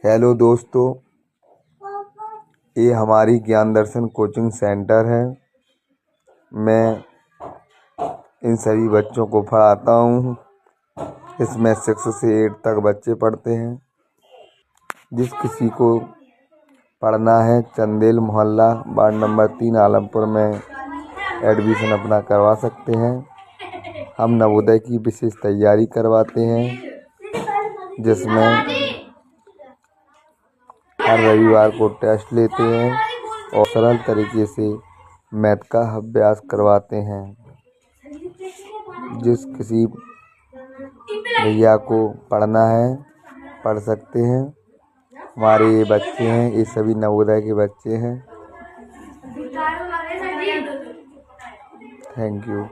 Hello दोस्तों, ये हमारी ज्ञान दर्शन कोचिंग सेंटर है। मैं इन सभी बच्चों को पढ़ाता हूँ। इसमें 6 से 8 तक बच्चे पढ़ते हैं। जिस किसी को पढ़ना है चंदेल मोहल्ला वार्ड नंबर 3 आलमपुर में एडमिशन अपना करवा सकते हैं। हम नवोदय की विशेष तैयारी करवाते हैं, जिसमें हर रविवार को टेस्ट लेते हैं और सरल तरीके से मैथ का अभ्यास करवाते हैं। जिस किसी भैया को पढ़ना है पढ़ सकते हैं। हमारे ये बच्चे हैं, ये सभी नवोदय के बच्चे हैं। Thank you.